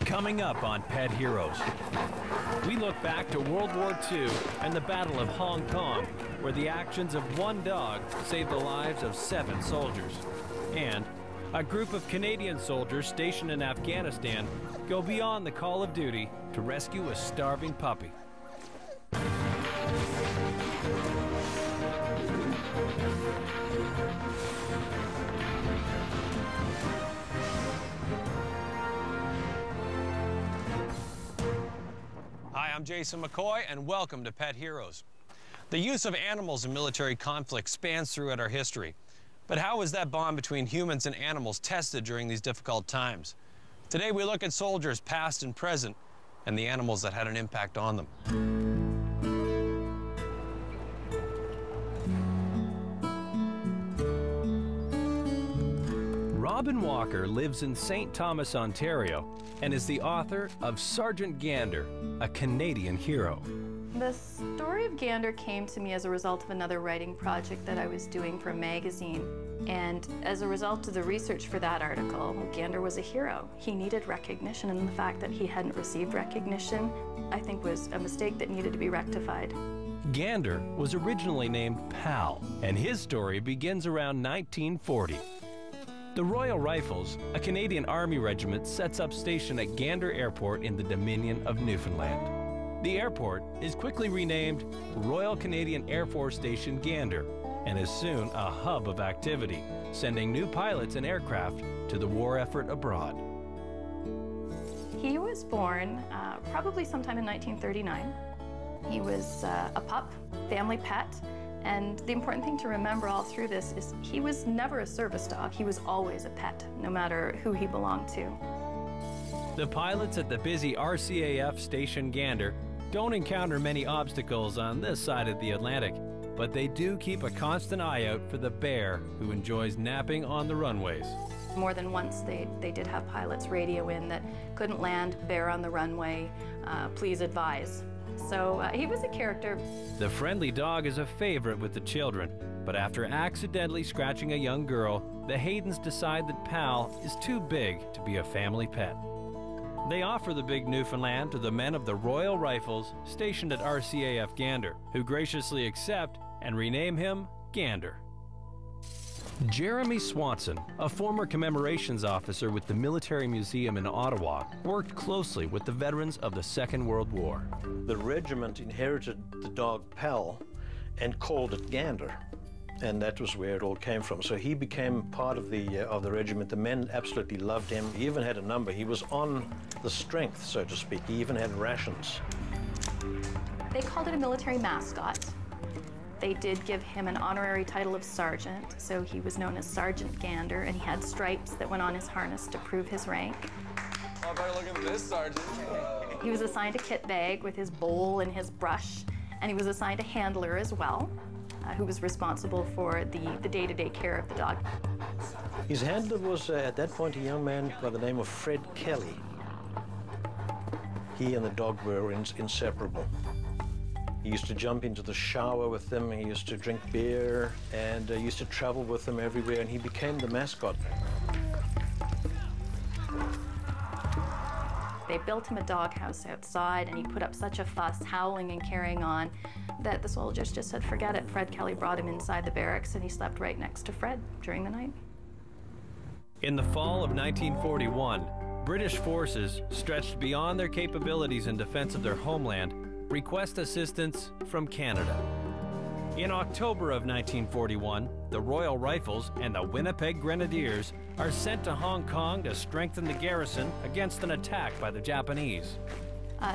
Coming up on Pet Heroes, we look back to World War II and the Battle of Hong Kong, where the actions of one dog saved the lives of 7 soldiers. And a group of Canadian soldiers stationed in Afghanistan go beyond the call of duty to rescue a starving puppy. Hi, I'm Jason McCoy, and welcome to Pet Heroes. The use of animals in military conflict spans throughout our history. But how is that bond between humans and animals tested during these difficult times? Today we look at soldiers past and present and the animals that had an impact on them. Robin Walker lives in St. Thomas, Ontario, and is the author of Sergeant Gander, a Canadian hero. The story of Gander came to me as a result of another writing project that I was doing for a magazine. And as a result of the research for that article, Gander was a hero. He needed recognition, and the fact that he hadn't received recognition, I think, was a mistake that needed to be rectified. Gander was originally named Pal, and his story begins around 1940. The Royal Rifles, a Canadian Army regiment, sets up station at Gander Airport in the Dominion of Newfoundland. The airport is quickly renamed Royal Canadian Air Force Station Gander, and is soon a hub of activity, sending new pilots and aircraft to the war effort abroad. He was born probably sometime in 1939. He was a pup, family pet, and the important thing to remember all through this is he was never a service dog. He was always a pet, no matter who he belonged to. The pilots at the busy RCAF Station Gander don't encounter many obstacles on this side of the Atlantic, but they do keep a constant eye out for the bear who enjoys napping on the runways. More than once they did have pilots radio in that couldn't land, bear on the runway, please advise. So he was a character. The friendly dog is a favorite with the children, but after accidentally scratching a young girl, the Haydens decide that Pal is too big to be a family pet. They offer the big Newfoundland to the men of the Royal Rifles stationed at RCAF Gander, who graciously accept and rename him Gander. Jeremy Swanson, a former commemorations officer with the Military Museum in Ottawa, worked closely with the veterans of the Second World War. The regiment inherited the dog Pal and called it Gander, and that was where it all came from. So he became part of the regiment. The men absolutely loved him. He even had a number. He was on the strength, so to speak. He even had rations. They called it a military mascot. They did give him an honorary title of sergeant, so he was known as Sergeant Gander, and he had stripes that went on his harness to prove his rank. Oh, better look at this, Sergeant. He was assigned a kit bag with his bowl and his brush, and he was assigned a handler as well, who was responsible for the day-to-day care of the dog. His handler was, at that point, a young man by the name of Fred Kelly. He and the dog were inseparable. He used to jump into the shower with them, he used to drink beer, and used to travel with them everywhere, and he became the mascot. They built him a doghouse outside, and he put up such a fuss, howling and carrying on, that the soldiers just said, forget it. Fred Kelly brought him inside the barracks, and he slept right next to Fred during the night. In the fall of 1941, British forces, stretched beyond their capabilities in defense of their homeland, request assistance from Canada. In October of 1941, the Royal Rifles and the Winnipeg Grenadiers are sent to Hong Kong to strengthen the garrison against an attack by the Japanese.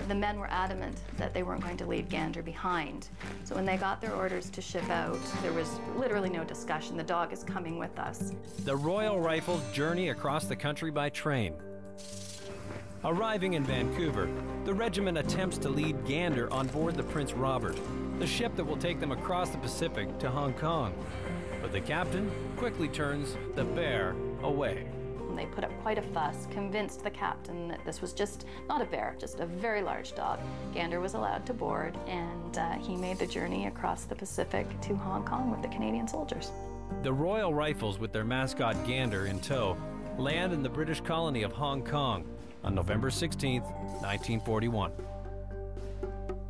The men were adamant that they weren't going to leave Gander behind. So when they got their orders to ship out, there was literally no discussion. The dog is coming with us. The Royal Rifles journey across the country by train. Arriving in Vancouver, the regiment attempts to lead Gander on board the Prince Robert, the ship that will take them across the Pacific to Hong Kong. But the captain quickly turns the bear away. They put up quite a fuss, convinced the captain that this was just not a bear, just a very large dog. Gander was allowed to board, and he made the journey across the Pacific to Hong Kong with the Canadian soldiers. The Royal Rifles, with their mascot Gander in tow, land in the British colony of Hong Kong, on November 16, 1941.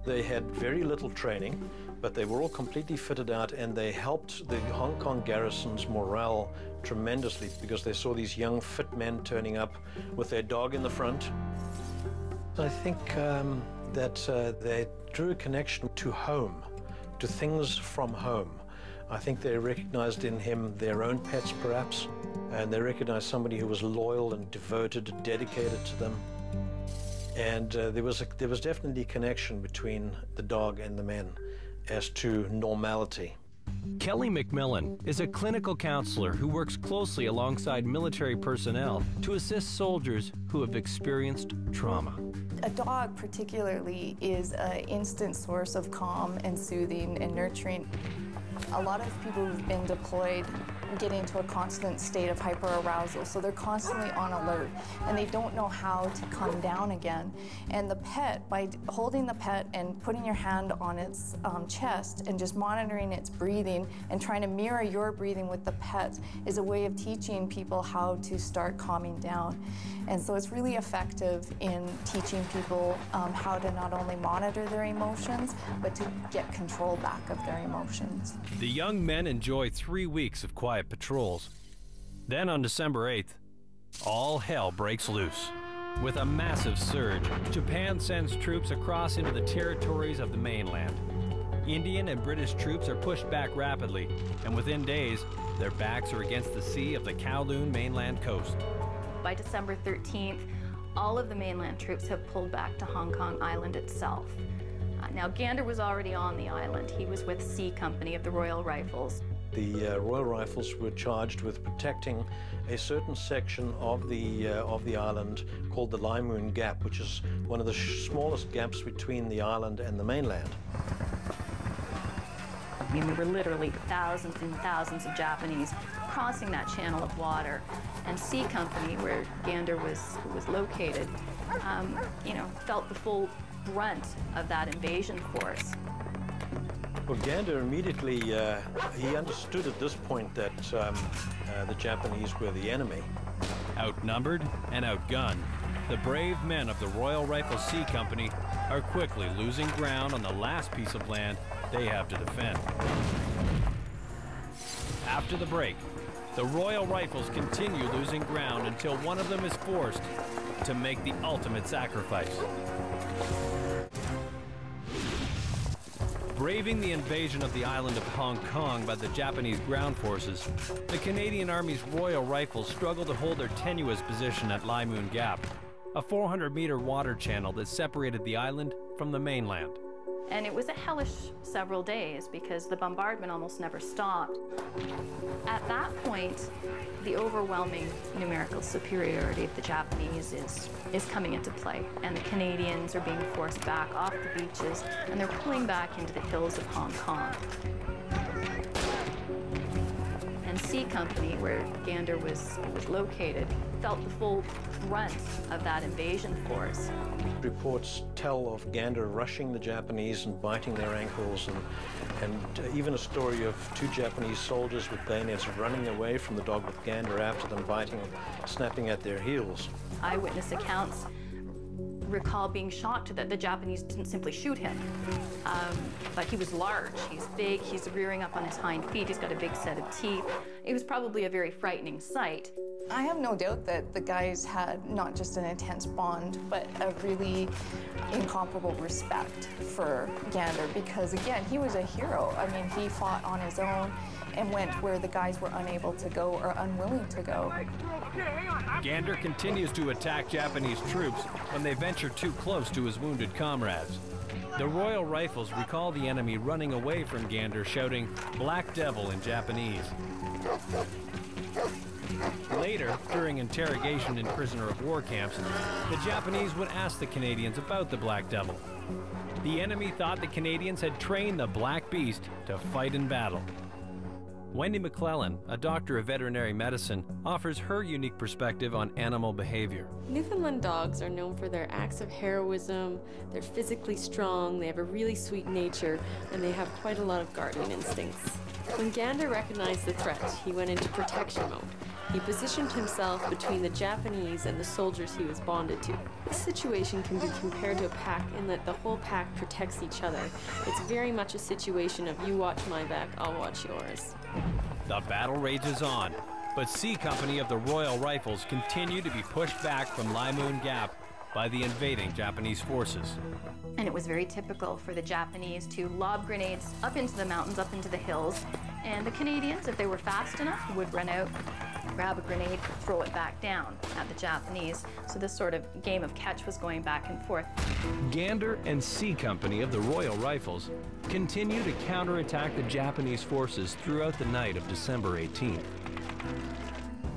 They had very little training, but they were all completely fitted out, and they helped the Hong Kong garrison's morale tremendously because they saw these young, fit men turning up with their dog in the front. I think that they drew a connection to home, to things from home. I think they recognized in him their own pets, perhaps, and they recognized somebody who was loyal and devoted and dedicated to them. And there was definitely a connection between the dog and the men as to normality. Kelly McMillan is a clinical counselor who works closely alongside military personnel to assist soldiers who have experienced trauma. A dog particularly is an instant source of calm and soothing and nurturing. A lot of people who've been deployed get into a constant state of hyperarousal, so they're constantly on alert and they don't know how to come down again. And the pet, by holding the pet and putting your hand on its chest and just monitoring its breathing and trying to mirror your breathing with the pet, is a way of teaching people how to start calming down. And so it's really effective in teaching people how to not only monitor their emotions, but to get control back of their emotions. The young men enjoy 3 weeks of quiet patrols. Then on December 8th, all hell breaks loose. With a massive surge, Japan sends troops across into the territories of the mainland. Indian and British troops are pushed back rapidly, and within days, their backs are against the sea of the Kowloon mainland coast. By December 13th, all of the mainland troops have pulled back to Hong Kong Island itself. Now, Gander was already on the island. He was with C Company of the Royal Rifles. The Royal Rifles were charged with protecting a certain section of the island called the Limoon Gap, which is one of the smallest gaps between the island and the mainland. I mean, there were literally thousands and thousands of Japanese crossing that channel of water. And C Company, where Gander was located, felt the full brunt of that invasion force. Well, Gander immediately, he understood at this point that the Japanese were the enemy. Outnumbered and outgunned, the brave men of the Royal Rifle C Company are quickly losing ground on the last piece of land they have to defend. After the break, the Royal Rifles continue losing ground until one of them is forced to make the ultimate sacrifice. Braving the invasion of the island of Hong Kong by the Japanese ground forces, the Canadian Army's Royal Rifles struggle to hold their tenuous position at Limoon Gap, a 400-meter water channel that separated the island from the mainland. And it was a hellish several days because the bombardment almost never stopped. At that point, the overwhelming numerical superiority of the Japanese is coming into play, and the Canadians are being forced back off the beaches, and they're pulling back into the hills of Hong Kong. And C Company, where Gander was located, felt the full brunt of that invasion force. Reports tell of Gander rushing the Japanese and biting their ankles, and even a story of 2 Japanese soldiers with bayonets running away from the dog with Gander after them, biting, snapping at their heels. Eyewitness accounts recall being shocked that the Japanese didn't simply shoot him. But he was large, he's big, he's rearing up on his hind feet, he's got a big set of teeth. It was probably a very frightening sight. I have no doubt that the guys had not just an intense bond, but a really incomparable respect for Gander because, again, he was a hero. I mean, he fought on his own and went where the guys were unable to go or unwilling to go. Gander continues to attack Japanese troops when they venture too close to his wounded comrades. The Royal Rifles recall the enemy running away from Gander, shouting, "Black Devil" in Japanese. Later, during interrogation in prisoner of war camps, the Japanese would ask the Canadians about the Black Devil. The enemy thought the Canadians had trained the Black Beast to fight in battle. Wendy McClellan, a doctor of veterinary medicine, offers her unique perspective on animal behavior. Newfoundland dogs are known for their acts of heroism, they're physically strong, they have a really sweet nature, and they have quite a lot of guardian instincts. When Gander recognized the threat, he went into protection mode. He positioned himself between the Japanese and the soldiers he was bonded to. This situation can be compared to a pack in that the whole pack protects each other. It's very much a situation of you watch my back, I'll watch yours. The battle rages on, but C Company of the Royal Rifles continue to be pushed back from Limoon Gap by the invading Japanese forces. And it was very typical for the Japanese to lob grenades up into the mountains, up into the hills, and the Canadians, if they were fast enough, would run out, grab a grenade, throw it back down at the Japanese. So this sort of game of catch was going back and forth. Gander and C Company of the Royal Rifles continue to counterattack the Japanese forces throughout the night of December 18th.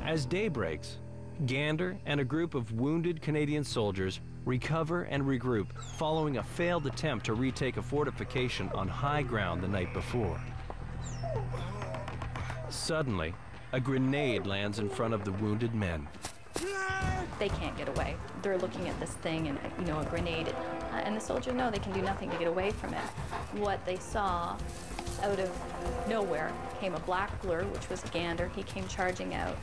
As day breaks, Gander and a group of wounded Canadian soldiers recover and regroup following a failed attempt to retake a fortification on high ground the night before. Suddenly, a grenade lands in front of the wounded men. They can't get away. They're looking at this thing and, a grenade. And the soldiers know they can do nothing to get away from it. What they saw out of nowhere came a black blur, which was Gander. He came charging out,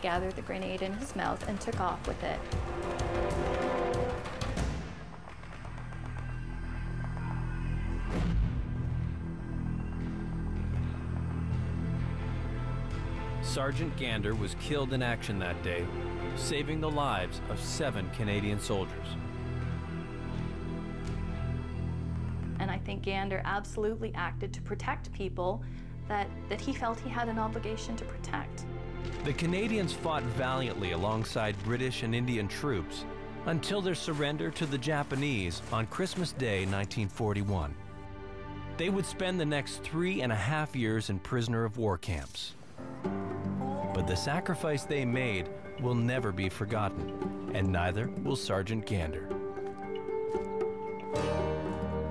gathered the grenade in his mouth, and took off with it. Sergeant Gander was killed in action that day, saving the lives of 7 Canadian soldiers. And I think Gander absolutely acted to protect people that he felt he had an obligation to protect. The Canadians fought valiantly alongside British and Indian troops until their surrender to the Japanese on Christmas Day, 1941. They would spend the next 3.5 years in prisoner of war camps. But the sacrifice they made will never be forgotten, and neither will Sergeant Gander.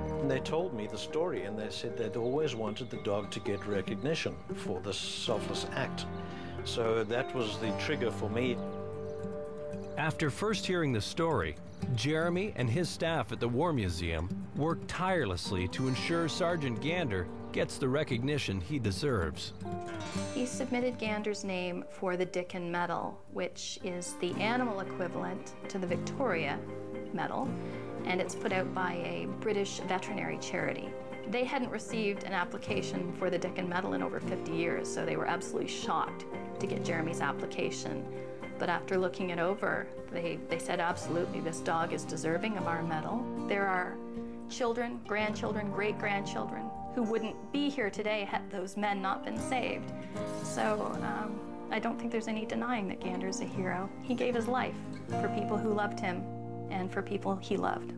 And they told me the story, and they said they'd always wanted the dog to get recognition for this selfless act. So that was the trigger for me. After first hearing the story, Jeremy and his staff at the War Museum worked tirelessly to ensure Sergeant Gander gets the recognition he deserves. He submitted Gander's name for the Dickon Medal, which is the animal equivalent to the Victoria Medal, and it's put out by a British veterinary charity. They hadn't received an application for the Dickon Medal in over 50 years, so they were absolutely shocked to get Jeremy's application. But after looking it over, they said, absolutely, this dog is deserving of our medal. There are children, grandchildren, great-grandchildren who wouldn't be here today had those men not been saved. So I don't think there's any denying that Gander's a hero. He gave his life for people who loved him and for people he loved.